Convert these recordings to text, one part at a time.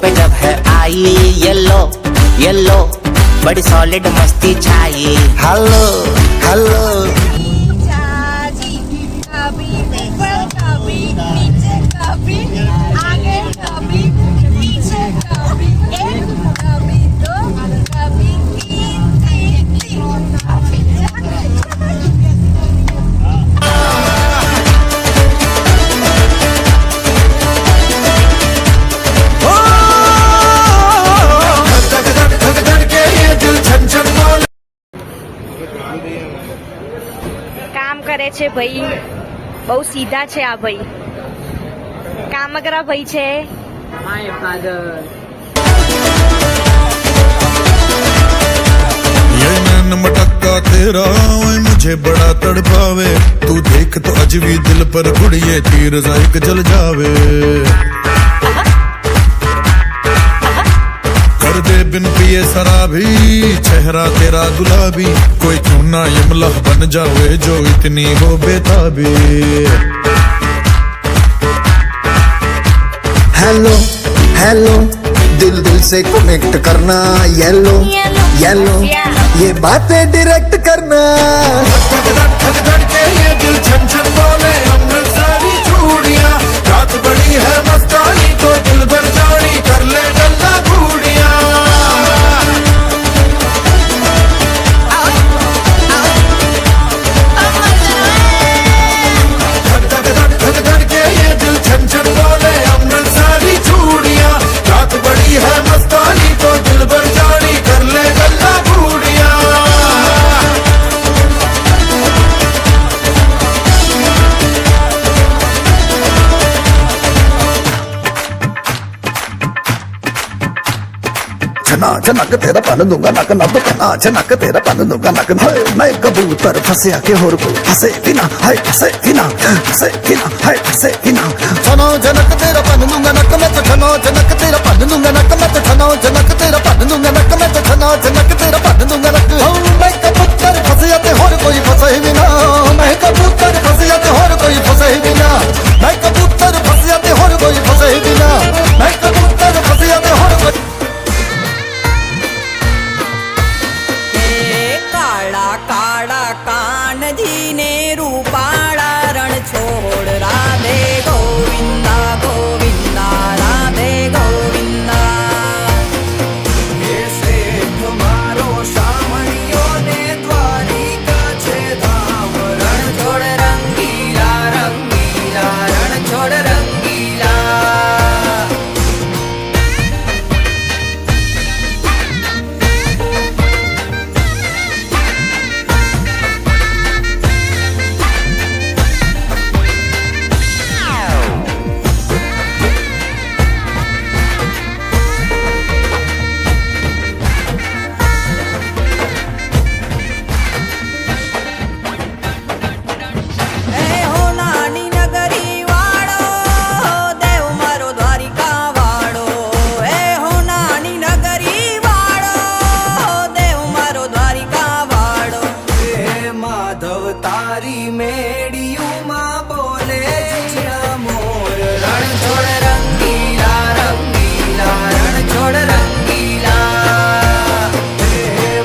पे जब है आई येलो येलो बड़ी सॉलिड मस्ती छाई। हेलो हेलो कभी ऊपर कभी नीचे कभी आगे कभी पीछे कभी एक कभी दो कभी तीन કામ કરે છે ભાઈ, બહુ સીધા છે આ ભાઈ, કામગરા ભાઈ છે। My father. ये नैन मटक्का तेरा ओए मुझे बड़ा तड़पावे, तू देख तो अजवी दिल पर गुड़िए तीर जायक जल जावे। कर दे बिन पिए शराबी चेहरा तेरा गुलाबी, कोई क्यों ना यमला बन जावे जो इतनी हो बेताबी। हेलो हेलो दिल दिल से कनेक्ट करना, येलो येलो ये बातें डायरेक्ट करना। ये दिल छन छन बोले अमृतसरी चूड़ियां, रात बड़ी है मस्तानी तो दिल भर जानी कर ले गल्ला घूड़ियां। ये दिल छन छन बोले अमृतसरी चूड़ियां, रात बड़ी है मस्तानी तो दिल भर जानी कर ले गल्ला घूड़ियां। छना छनक तेरा पान दूंगा नक नब छना छनक तेरा पान दूंगा नक। मैं कबूतर फंसे आके होर को फंसे बिना हाय फंसे बिना फंसे बिना हाय फंसे बिना। छनो जनक तेरा पान दूंगा नक मैं तो छनो जनक तेरा पान दूंगा नक मैं तो छनो जनक तेरा पान दूंगा नक मैं तो छनो जनक तेरा पान दूंगा नक। मैं कबूतर फंसे आते होर कोई फंसे बिना, मैं कबूतर फंसे आते होर कोई फंसे बिना, मैं कबूतर फंसे आते होर कोई फंसे बिना, मैं कबूतर फंसे आते होर कोई। કાળા કાળા કાનજીને રૂપાળા રણ છોડ રાધે ગોવિંદા ગોવિંદા રાધે ગોવિંદા। મારો સામણીઓ ને દ્વારિકા છે ધામ રણ છોડ રંગીલા રંગીલા રણ છોડ રંગીલા। તારી મેડિયુમાં બોલે જીણા મોર રણ છોડ રંગીલા રંગીલા રણ છોડ રંગીલા।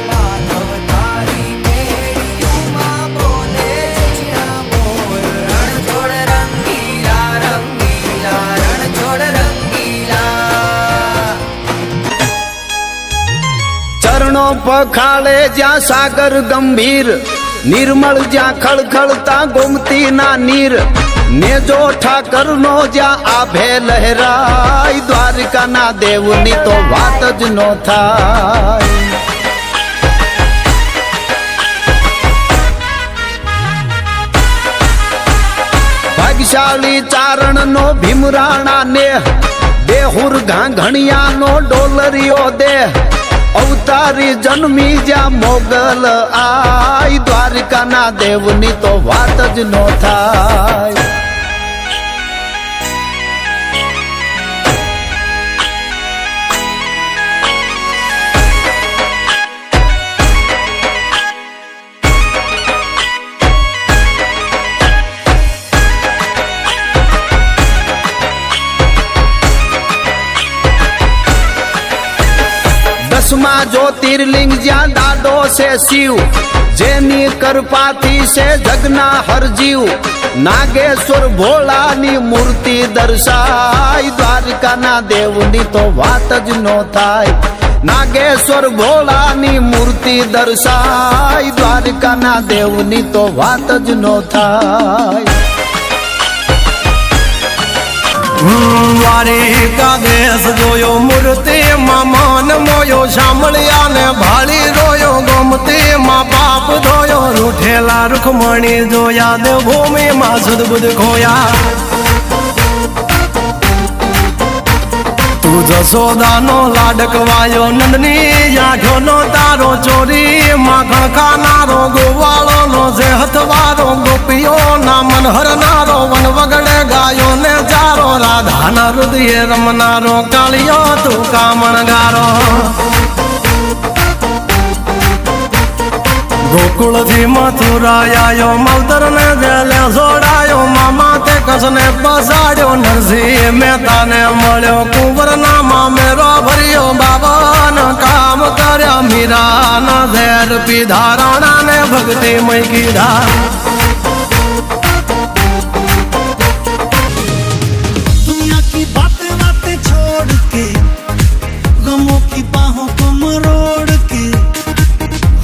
માધવ તારી મેડિયુમાં બોલે જીણા મોર રણ છોડ રંગીલા રંગીલા રણ છોડ રંગીલા। ચરણો પખાળે જ્યાં સાગર ગંભીર, निर्मल ज्या खड़खड़ता गोमती ना नीर, ने जो ठाकर नो ज्या आभे लहराई, द्वारिका ना देवनी तो वात ज नो थाय। भाग्यशाली चारण नो भीमराणा ने, बेहुर घाघणिया नो डोलरियो दे, अवतारी जन्मी ज्या मोगल आई, द्वारिका ना देवनी तो वात ज नो थाय। જ્યોતિર્લિંગ જ્યાં દાદો છે શિવ, જેની કૃપાથી છે જગના હર જીવ. નાગેશ્વર ભોળાની મૂર્તિ દર્શાય, દ્વારકાના દેવની તો વાત જ નો થાય. નાગેશ્વર ભોળાની મૂર્તિ દર્શાય, દ્વારકાના દેવની તો વાત જ નો થાય. દ્વારિકા દેશ જોયો મૂર્તિ માં મન મોયો, સાંભળ્યા ને ભાળી રોયો, ગમતી માં પાપ ધોયો. રૂઠેલા રૂખમણી જોયા, દેવભૂમિ માં સદબુદ્ધ ખોયા. તું જશોદાનો લાડકવાયો, નંદની આંખોનો તારો ચોરી. માખણ ખાનારો, ગોવાળો નો જે હથવારો, ગોપીઓ ના મન હરનારો, વન વગડે ગાયો ને ચારો. રાધાના હૃદય રમનારો, કાળિયો તું કામણગારો. ગોકુળ થી મથુરા આયો, માવતર ને જેલે છોડાયો. મામા તે કસને પસાડ્યો, નરસિંહ મહેતા ને મળ્યો. કુંવર ના મામેરો ભર્યો, બાબન કામ કર્યા. મીરા ના ઝેર પીધા, રાણા ને ભક્તિ મય કીધા. दुनिया की बातें बातें छोड़ के, गमों की बाहों को मरोड़ के,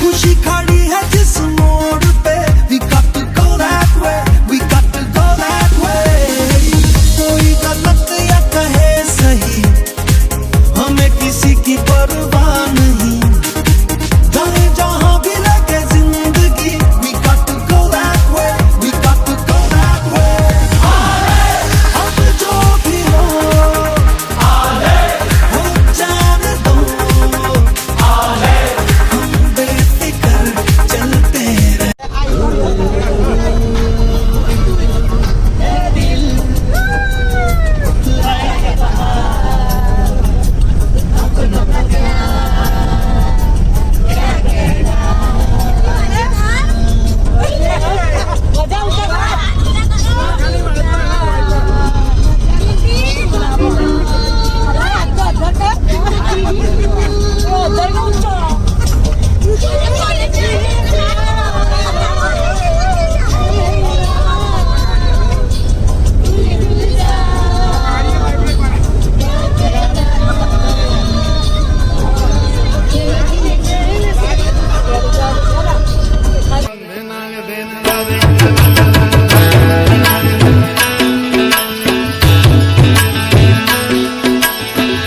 खुशी खड़ी है जिस मोड़ पे. We got to go that way, we got to go that way. कोई गलत या कहे सही, हमें किसी की परवाह नहीं. चाहे जहां भी लगे जिंदगी, we got to go that way, we got to go that way. अब जो भी हो जाने दो, हम बेफिक्र चलते रहे.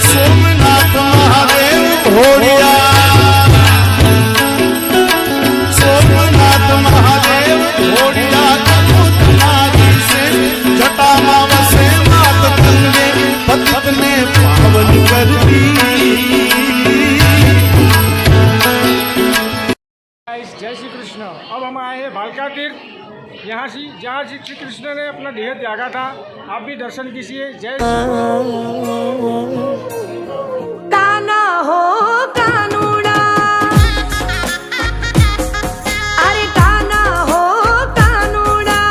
સોમનાથ મહાદેવ ઘોડિયા, સોમનાથ મહાદેવ ઘોડિયા. તમારી સે જટામાં વસે માત ગંગે, પથને પાવન કરતી. जय श्री कृष्ण। अब हम आए हैं भालका तीर्थ, यहाँ से जहाँ श्री कृष्ण ने अपना देह त्यागा था। आप भी दर्शन कीजिए। जय काना हो कानूड़ा, अरे काना हो कानूड़ा,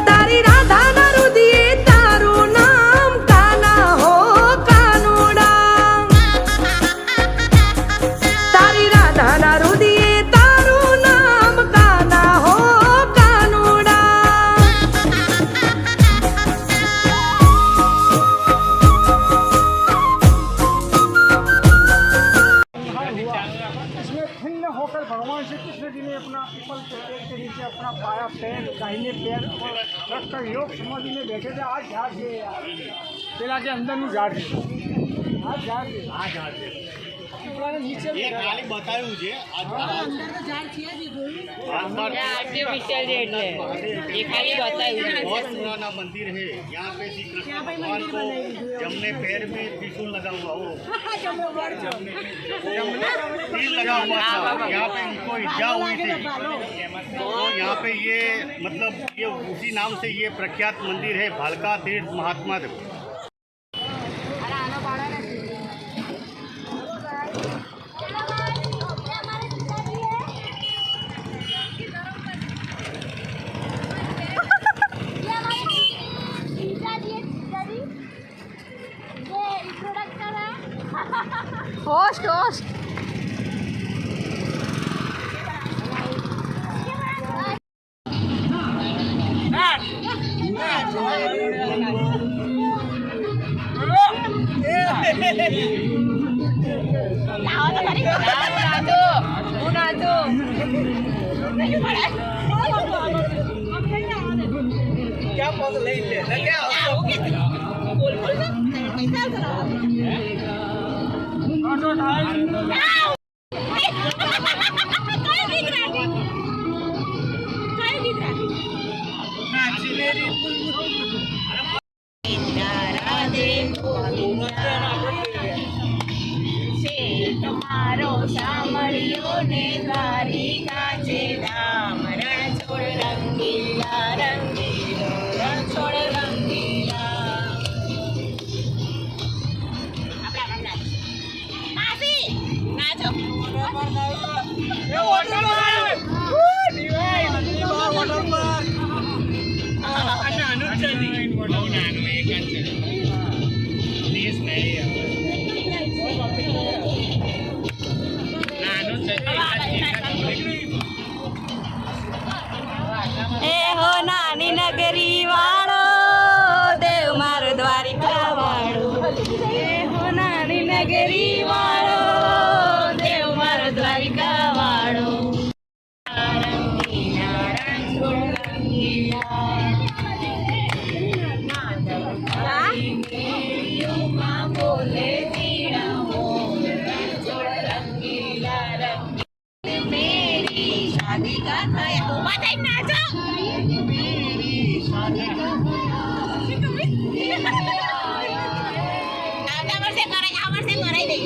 तारी राधा ना रुदिए तारू नाम. काना हो कानूड़ा, तारी राधा ना रुदिए तारू नाम. काना हो कानूड़ा. इसमें खिन्न होकर भगवान श्री कृष्ण जी ने अपना पीपल के पेड़ के नीचे अपना पाया पैर, दाहिने पैर और रखकर योग समाधि में बैठे थे। आज झाड़ दिए यार, पेड़ा के अंदर नहीं झाड़ दिए, आज झाड़ दिए, हाँ झाड़ दिए। नीचे बताયું છે આર્ટિફિશિયલ છે એટલે એ ખાલી બતાવ્યું છે. बहुत पुराना मंदिर है। यहाँ पे श्री कृष्ण भगवान को जमने पैर में त्रिशूल लगा हुआ, वो तीर लगा हुआ था। यहाँ पे उनको इज्जा हुई थी, तो यहाँ पे ये मतलब ये उसी नाम से ये प्रख्यात मंदिर है, भालका तीर्थ महात्मा देव। ये प्रोडक्ट है તમારો સામળિયો ને દ્વારિકા છે ધામ રણછોડ રંગીલા રંગીલો રણછોડ રંગીલા. માસી નાચો. એ હો નાની નગરી વાળો દેવ મારો દ્વારિકા વાળો. એ હો નાની નગરી વાળો દેવ મારો દ્વારિકા વાળો. રંગીલા રણછોડ રંગીલા માં બોલે તીણા મોર રણછોડ રંગીલા રંગીલા. મેરી શાદી કા થયા ઉભા થઈ નાચો. આ વર્ષે કરાઈ દઈ.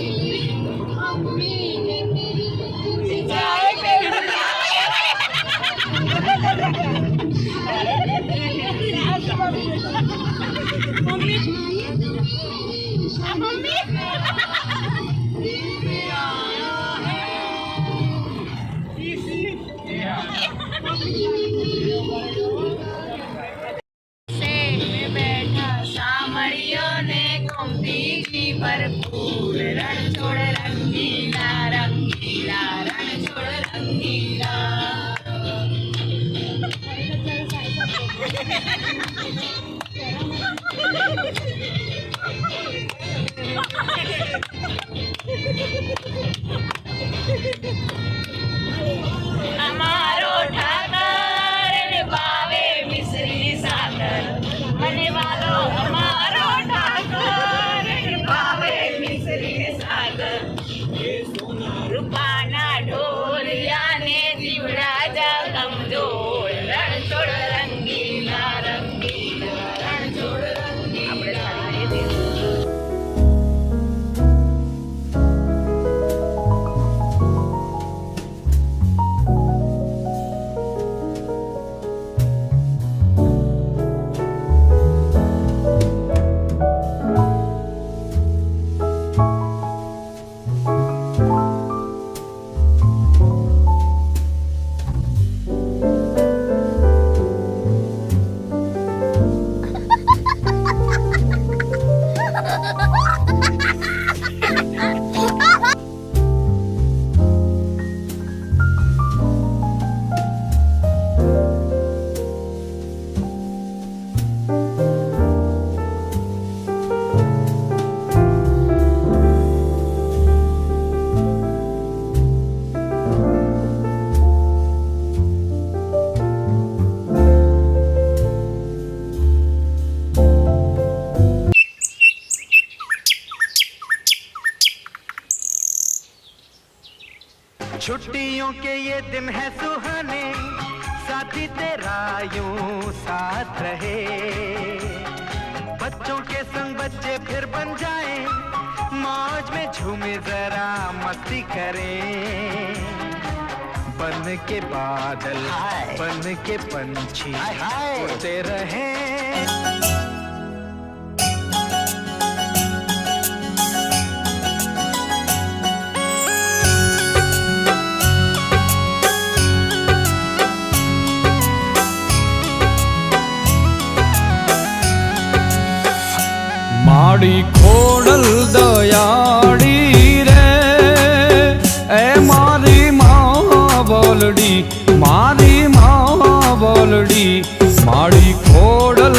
બેઠા સામળિયો ને ગોમતીજી ભરપૂર રણછોડ રંગીલા રંગીલા રણછોડ રંગીલા. અમારો ઠાકર ને ભાવે મિશ્રી સાકર. મને વાલો અમારો ઠાકર ને ભાવે મિશ્રી સાકર. રૂપાના ઢોલિયા ને દીવડા જા કમજોર રણછોડ રંગીલા રંગીલા રણછોડ રંગીલા. छुट्टियों के ये दिन है सुहाने साथी तेरा यूं साथ रहे. बच्चों के संग बच्चे फिर बन जाए मौज में झूमे जरा मस्ती करें. बन के बादल बन के पंछी उड़ते रहे. માડી ખોડલ દયાળી રે એ મારી માં બોલડી મારી માં બોલડી માડી ખોડલ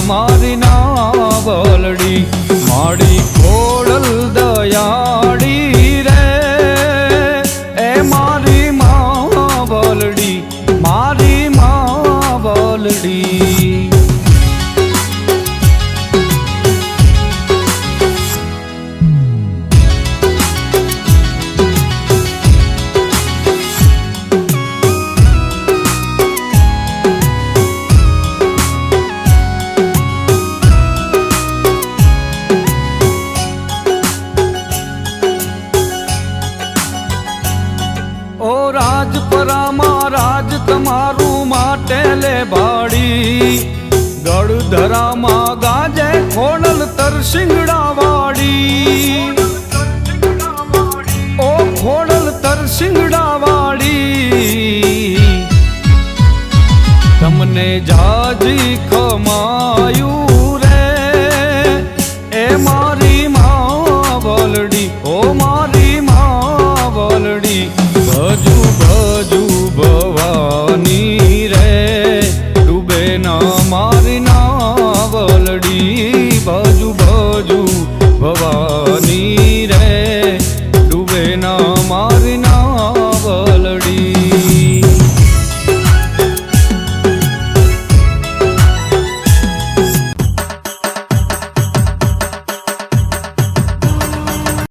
મારી નાવલડી માડી ખોડલ દયાળી રે એ મારી માવલડી મારી માવલડી ઓ રાજપરામાં રાજ તમારું માટે લે ભાડી ગળધરામાં ગાજે ખોડલ તરસિંગડા વાડી ઓ ખોડલ તરસિંગડા વાડી તમને જાજી ખમાયું રે એ મારી માવલડી ઓ મારી માવલડી ભજુ ભજુ ભવાની રે ડૂબે ના મારી નાવલડી ભજુ ભજુ ભવાની